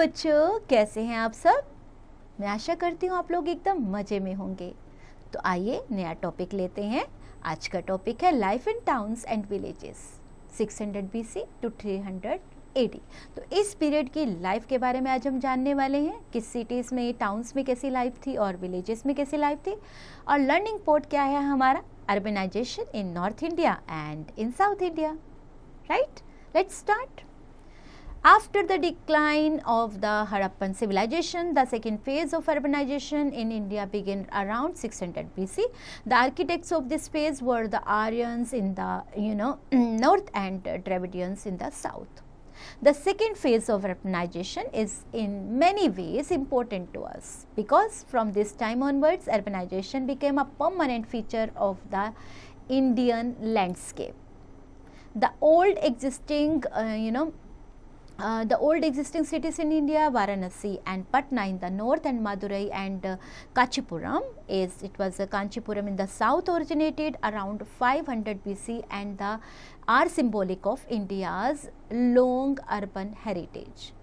बच्चों, कैसे हैं आप सब? मैं आशा करती हूँ आप लोग एकदम मज़े में होंगे। तो आइए नया टॉपिक लेते हैं। आज का टॉपिक है life in towns and villages 600 BC to 300 AD। तो इस पीरियड की लाइफ के बारे में आज हम जानने वाले हैं कि सिटीज़ में, टाउन्स में कैसी लाइफ थी और विलेजेस में कैसी लाइफ थी। और लर्निंग पोर्ट क्या है हमारा? Urbanization in north India and in south India. Right, let's start. After the decline of the Harappan civilization, the second phase of urbanization in India began around 600 BC. The architects of this phase were the Aryans in the north and Dravidians in the south. The second phase of urbanization is in many ways important to us because from this time onwards, urbanization became a permanent feature of the Indian landscape. The old existing cities in India, Varanasi and Patna in the north and Madurai and Kanchipuram Kanchipuram in the south originated around 500 BC and are symbolic of India's long urban heritage.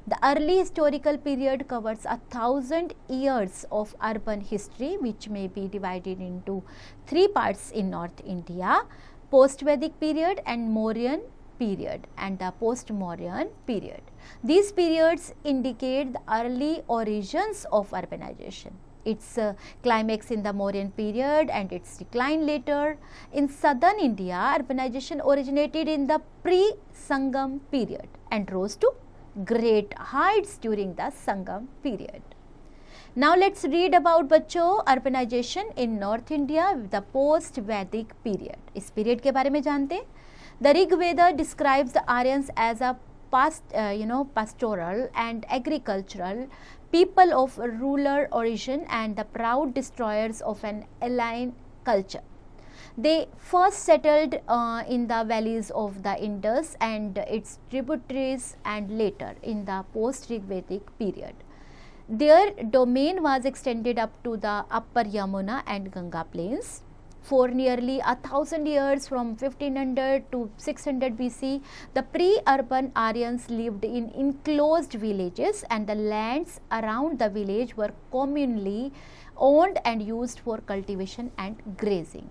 The early historical period covers 1,000 years of urban history, which may be divided into three parts in North India: post-Vedic period and Mauryan period and the post-Mauryan period. These periods indicate the early origins of urbanization. Its climax in the Mauryan period and its decline later. In southern India, urbanization originated in the pre-Sangam period and rose to great heights during the Sangam period. Now let's read about बच्चों urbanization in North India, the post-Vedic period. इस period के बारे में जानते हैं. The Rig Veda describes the Aryans as a pastoral and agricultural people of rural origin and the proud destroyers of an alien culture. They first settled in the valleys of the Indus and its tributaries and later in the post-Rig Vedic period. Their domain was extended up to the upper Yamuna and Ganga plains. For nearly 1,000 years from 1500 to 600 BC, the pre-urban Aryans lived in enclosed villages and the lands around the village were communally owned and used for cultivation and grazing.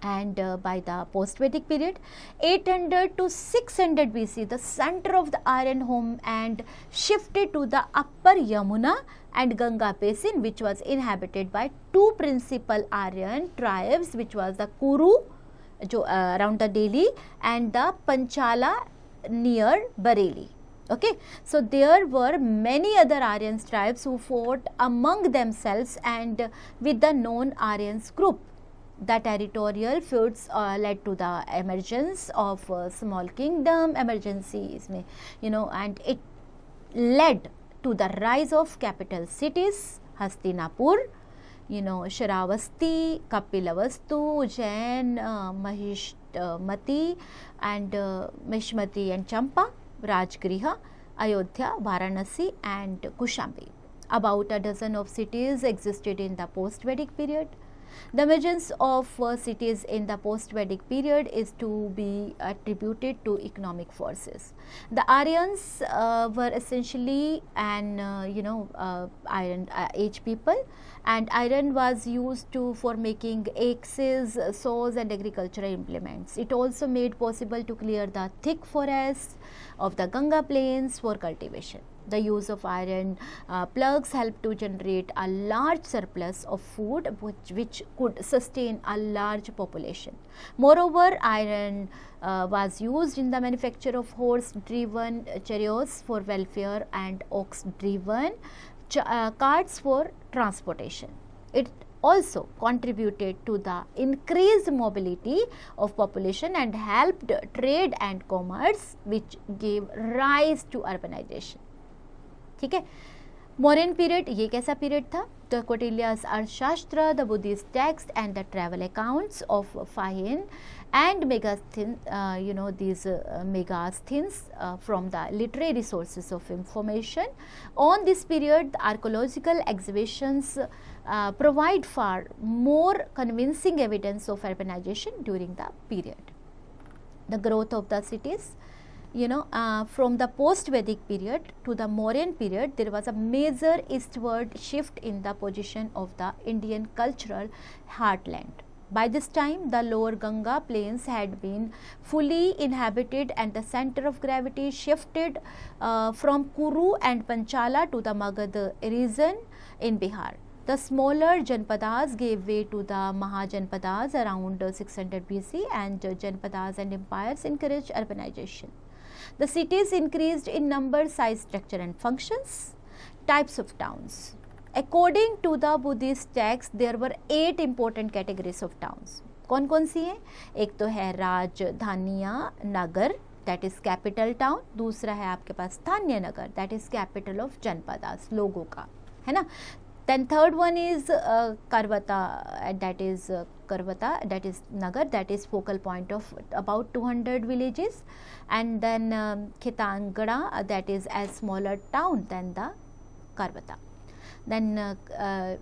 And by the post-Vedic period, 800 to 600 BC, the center of the Aryan homeland shifted to the upper Yamuna and Ganga basin, which was inhabited by two principal Aryan tribes, which was the Kuru around the Delhi and the Panchala near Bareilly. Okay, so there were many other Aryan tribes who fought among themselves and with the non-Aryans group. The territorial feuds led to the emergence of small kingdom emergencies, and it led to the rise of capital cities, Hastinapur, Shravasti, Kapilavastu, Ujjain, Mahishmati and Mishmati and Champa, Rajgriha, Ayodhya, Varanasi and Kushambi. About a dozen of cities existed in the post-Vedic period. The emergence of cities in the post-Vedic period is to be attributed to economic forces. The Aryans were essentially an Iron Age people, and iron was used for making axes, saws and agricultural implements. It also made possible to clear the thick forests of the Ganga plains for cultivation. The use of iron plugs helped to generate a large surplus of food which could sustain a large population. Moreover, iron was used in the manufacture of horse-driven chariots for welfare and ox-driven carts for transportation. It also contributed to the increased mobility of population and helped trade and commerce, which gave rise to urbanization. ठीक है. Mauryan period, ये कैसा period था? The Kautilya's Arthashastra, the Buddhist text and the travel accounts of Fahin and Megasthenes, these Megasthenes from the literary sources of information. On this period, the archaeological exhibitions provide far more convincing evidence of urbanization during the period. The growth of the cities from the post-Vedic period to the Mauryan period, there was a major eastward shift in the position of the Indian cultural heartland. By this time, the lower Ganga plains had been fully inhabited and the center of gravity shifted from Kuru and Panchala to the Magad region in Bihar. The smaller Janpadas gave way to the Mahajanpadas around 600 BC, and Janpadas and empires encouraged urbanization. The cities increased in number, size, structure and functions. Types of towns. According to the Buddhist texts, there were 8 important categories of towns. कौन कौन सी हैं? एक तो है राजधानिया नगर, that is capital town. दूसरा है आपके पास स्थानीय नगर, that is capital of Janapadas, लोगों का, है ना. Then third one is Karvata, that is Nagar, that is focal point of about 200 villages, and then Khitangada, that is a smaller town than the Karvata. Then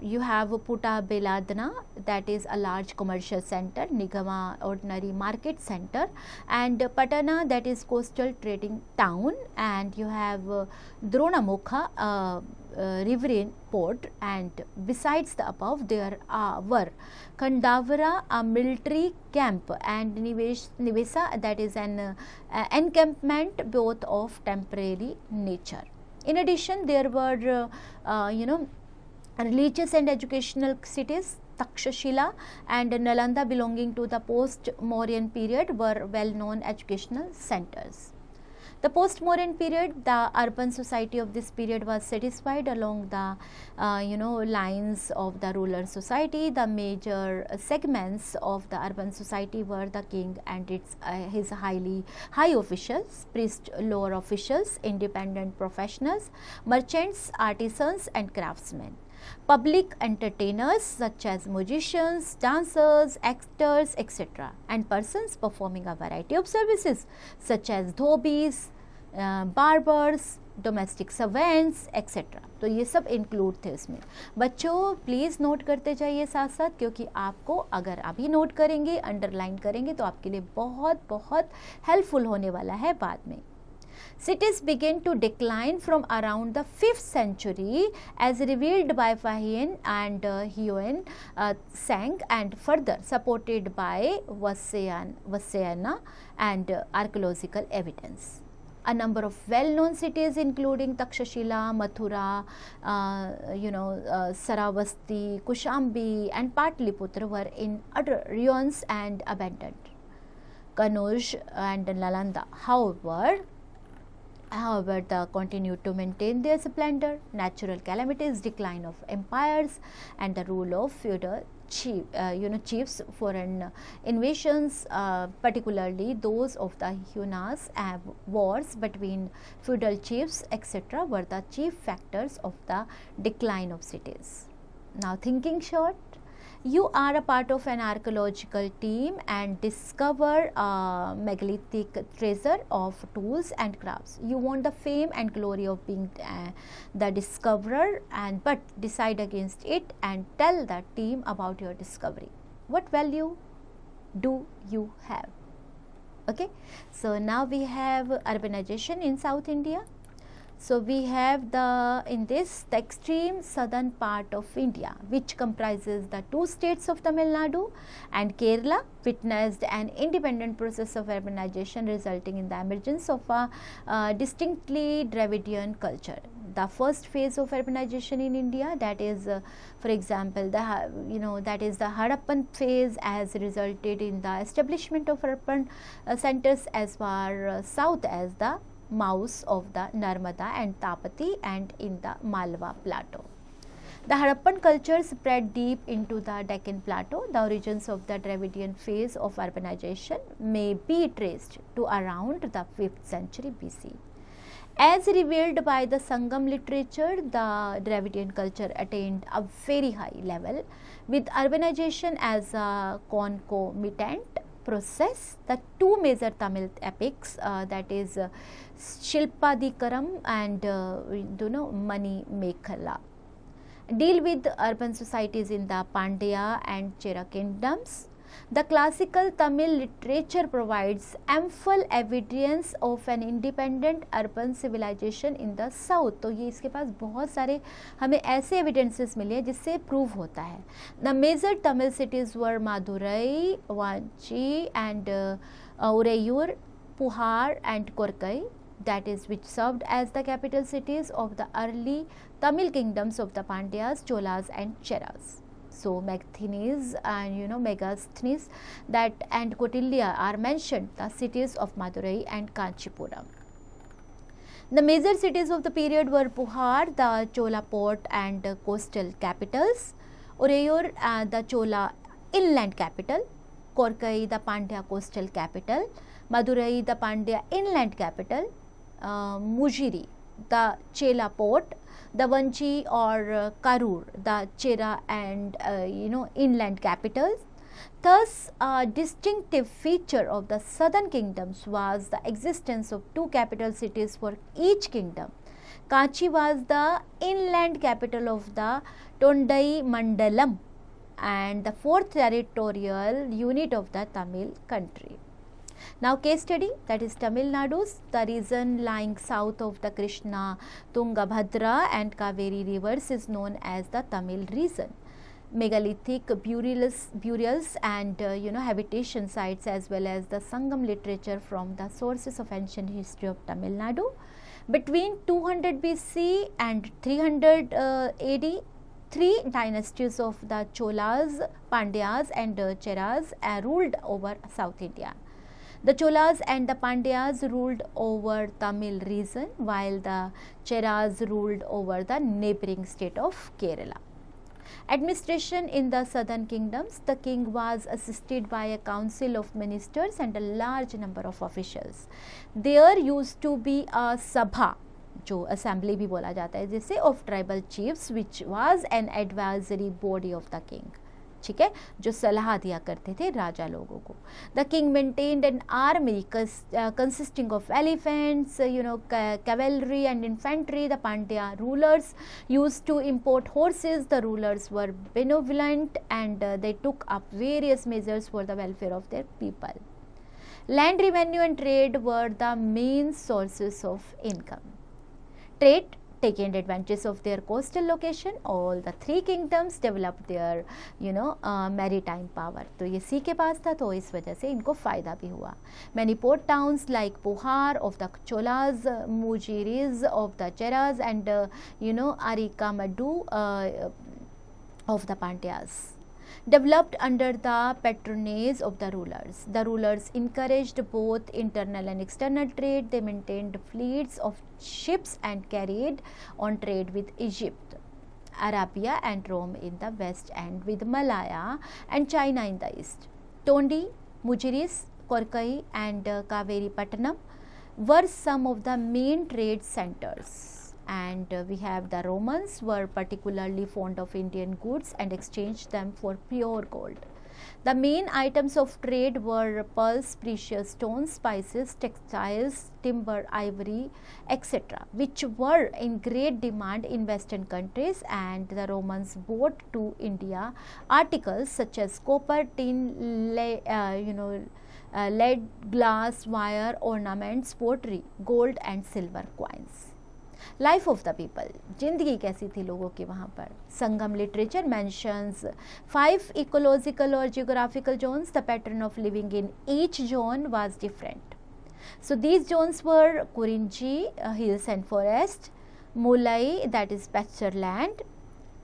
you have Puta Beladna, that is a large commercial center, Nigama ordinary market center, and Patana, that is coastal trading town, and you have Dronamukha, riverine port, and besides the above there were Khandavara, a military camp, and Nivesa, that is an encampment, both of temporary nature. In addition, there were religious and educational cities. Takshashila and Nalanda, belonging to the post-Mauryan period, were well-known educational centers. The post-Mauryan period, the urban society of this period was satisfied along the lines of the ruler society. The major segments of the urban society were the king and his high officials, priests, lower officials, independent professionals, merchants, artisans and craftsmen. Public entertainers such as musicians, dancers, actors, etc., and persons performing a variety of services such as dhobis, barbers, domestic servants etcetera. तो ये सब include थे इसमें. बच्चों please note करते जाइए साथ साथ, क्योंकि आपको अगर अभी नोट करेंगे, अंडरलाइन करेंगे, तो आपके लिए बहुत बहुत हेल्पफुल होने वाला है बाद में. Cities began to decline from around the 5th century as revealed by Fahian and Huon Sang, and further supported by Vasyana and archaeological evidence. A number of well-known cities including Takshashila, Mathura, Saravasti, Kushambi and Patliputra were in utter ruins and abandoned. Kanuj and Nalanda, however, they continued to maintain their splendor. Natural calamities, decline of empires, and the rule of feudal chiefs, foreign invasions, particularly those of the Hunas, wars between feudal chiefs, etc., were the chief factors of the decline of cities. Now, thinking short, you are a part of an archaeological team and discover a megalithic treasure of tools and crafts. You want the fame and glory of being the discoverer, but decide against it and tell the team about your discovery. What value do you have? Okay, so now we have urbanization in South India. So we have the extreme southern part of India, which comprises the 2 states of Tamil Nadu and Kerala, witnessed an independent process of urbanization resulting in the emergence of a distinctly Dravidian culture. The first phase of urbanization in India, that is, for example, that is the Harappan phase, has resulted in the establishment of urban centers as far south as the mouths of the Narmada and Tapati and in the Malwa plateau. The Harappan culture spread deep into the Deccan plateau. The origins of the Dravidian phase of urbanization may be traced to around the 5th century BC. As revealed by the Sangam literature, the Dravidian culture attained a very high level, with urbanization as a concomitant process. The 2 major Tamil epics, that is Shilpadikaram and Mani Mekhala, deal with urban societies in the Pandya and Chera kingdoms. The classical Tamil literature provides ample evidence of an independent urban civilization in the south. तो ये इसके पास बहुत सारे हमें ऐसे evidences मिले हैं जिससे प्रूव होता है. The major Tamil cities were Madurai, Vanchi and Urayur, Puhar and Korkai, that is which served as the capital cities of the early Tamil kingdoms of the Pandyas, Cholas and Cheras. So Megasthenes and Megasthenes that and Kautilya are mentioned, the cities of Madurai and Kanchipuram. The major cities of the period were Puhar, the Chola port and coastal capitals, Urayur, the Chola inland capital, Korkai, the Pandya coastal capital, Madurai, the Pandya inland capital, Mujiri, the Chela port, the Vanchi or Karur, the Chera and inland capitals. Thus, a distinctive feature of the southern kingdoms was the existence of two capital cities for each kingdom. Kanchi was the inland capital of the Tondai Mandalam and the fourth territorial unit of the Tamil country. Now case study, that is Tamil Nadu, the region lying south of the Krishna, Tungabhadra and Kaveri rivers is known as the Tamil region. Megalithic burials and habitation sites as well as the Sangam literature from the sources of ancient history of Tamil Nadu. Between 200 BC and 300 AD, three dynasties of the Cholas, Pandyas and Cheras ruled over South India. The Cholas and the Pandyas ruled over Tamil region while the Cheras ruled over the neighboring state of Kerala. Administration in the southern kingdoms, the king was assisted by a council of ministers and a large number of officials. There used to be a sabha, जो assembly भी बोला जाता है जिसे, of tribal chiefs which was an advisory body of the king. ठीक है, जो सलाह दिया करते थे राजा लोगों को. The king maintained an army consisting of elephants, cavalry and infantry. The Pandya rulers used to import horses. The rulers were benevolent and they took up various measures for the welfare of their people. Land revenue and trade were the main sources of income. Trade, taking advantage of their coastal location, all the three kingdoms developed their maritime power. तो ये सी के पास था तो इस वजह से इनको फ़ायदा भी हुआ. Many port towns like Puhar of the Cholas, Mujiris of the Cheras and Arikamadu of the Pandyas developed under the patronage of the rulers. The rulers encouraged both internal and external trade. They maintained fleets of ships and carried on trade with Egypt, Arabia and Rome in the west and with Malaya and China in the east. Tondi, Mujiris, Korkai and Kaveri Pattanam were some of the main trade centers. And we have the Romans were particularly fond of Indian goods and exchanged them for pure gold. The main items of trade were pearls, precious stones, spices, textiles, timber, ivory, etc., which were in great demand in western countries, and the Romans brought to India articles such as copper, tin, lead, glass, wire, ornaments, pottery, gold and silver coins. Life of the people, जिंदगी कैसी थी लोगों की वहाँ पर. संगम literature mentions 5 ecological or geographical zones. The pattern of living in each zone was different. So these zones were Kurinji, hills and forest, Mulai, that is pasture land,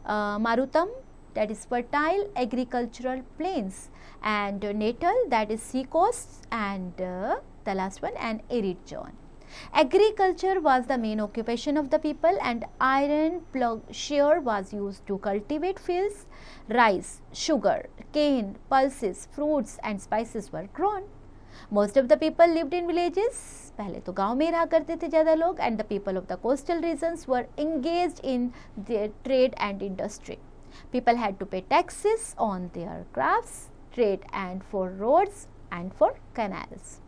Marutam, that is fertile agricultural plains, and Natal, that is sea coasts, and the last one, an arid zone. Agriculture was the main occupation of the people, and iron plowshare was used to cultivate fields. Rice, sugar, cane, pulses, fruits and spices were grown. Most of the people lived in villages. पहले तो गांव में रहा करते थे ज़्यादा लोग, and the people of the coastal regions were engaged in their trade and industry. People had to pay taxes on their crafts, trade and for roads and for canals.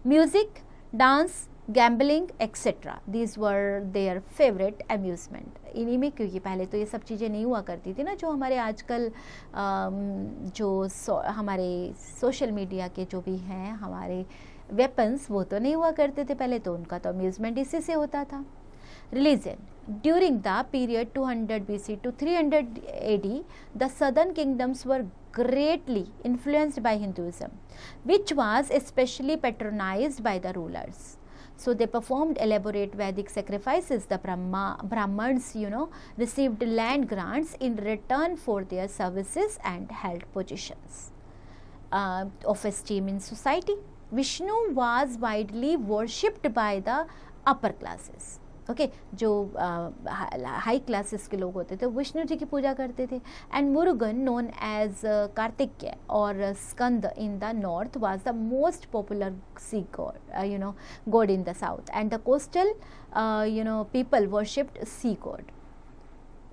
Music, dance, gambling etcetera, these were their favourite amusement. इन्हीं में, क्योंकि पहले तो ये सब चीज़ें नहीं हुआ करती थी ना, जो हमारे आजकल हमारे सोशल मीडिया के जो भी हैं हमारे वेपन्स, वो तो नहीं हुआ करते थे पहले, तो उनका तो अम्यूज़मेंट इसी से होता था। Religion. During the period 200 BC to 300 AD, the southern kingdoms were greatly influenced by Hinduism, which was especially patronized by the rulers. So they performed elaborate Vedic sacrifices. The Brahmins, received land grants in return for their services and held positions of esteem in society. Vishnu was widely worshipped by the upper classes. Okay, जो high classes के लोग होते थे विष्णु जी की पूजा करते थे। And Murugan known as Kartikeya और Skanda in the north was the most popular sea god, god in the south, and the coastal people worshipped sea god.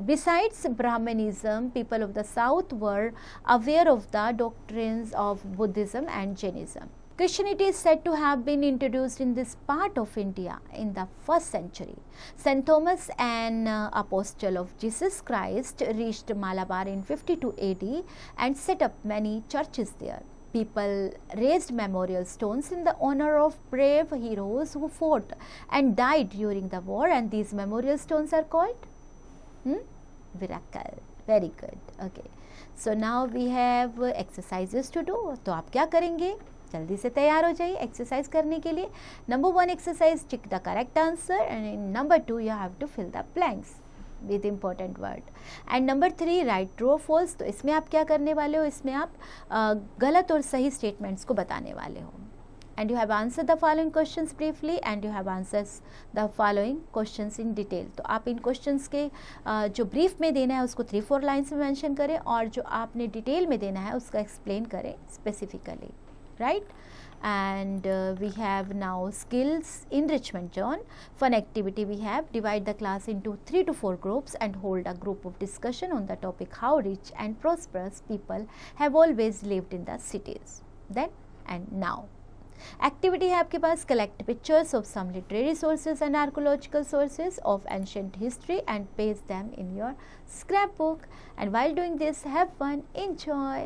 Besides Brahmanism, people of the south were aware of the doctrines of Buddhism and Jainism. Christianity is said to have been introduced in this part of India in the 1st century. St. Thomas, an apostle of Jesus Christ, reached Malabar in 52 AD and set up many churches there. People raised memorial stones in the honor of brave heroes who fought and died during the war, and these memorial stones are called Miracle. Very good. Okay. So now we have exercises to do. तो आप क्या करेंगे? जल्दी से तैयार हो जाइए exercise करने के लिए। Number 1 exercise, tick the correct answer, and number 2 you have to fill the blanks with important word, and number 3 write true और फॉल्स। तो इसमें आप क्या करने वाले हो, इसमें आप गलत और सही स्टेटमेंट्स को बताने वाले हो। And you have answer the following questions briefly, and you have answers the following questions in detail. तो आप इन क्वेश्चंस के जो ब्रीफ में देना है उसको 3-4 लाइन्स में मेंशन करें, और जो आपने डिटेल में देना है उसका एक्सप्लेन करें specifically, right? And we have now skills enrichment zone. Fun activity we have, divide the class into 3 to 4 groups and hold a group of discussion on the topic how rich and prosperous people have always lived in the cities. Then and now. Activity है आपके पास, collect pictures of some literary sources and archaeological sources of ancient history and paste them in your scrapbook. And while doing this, have fun, enjoy.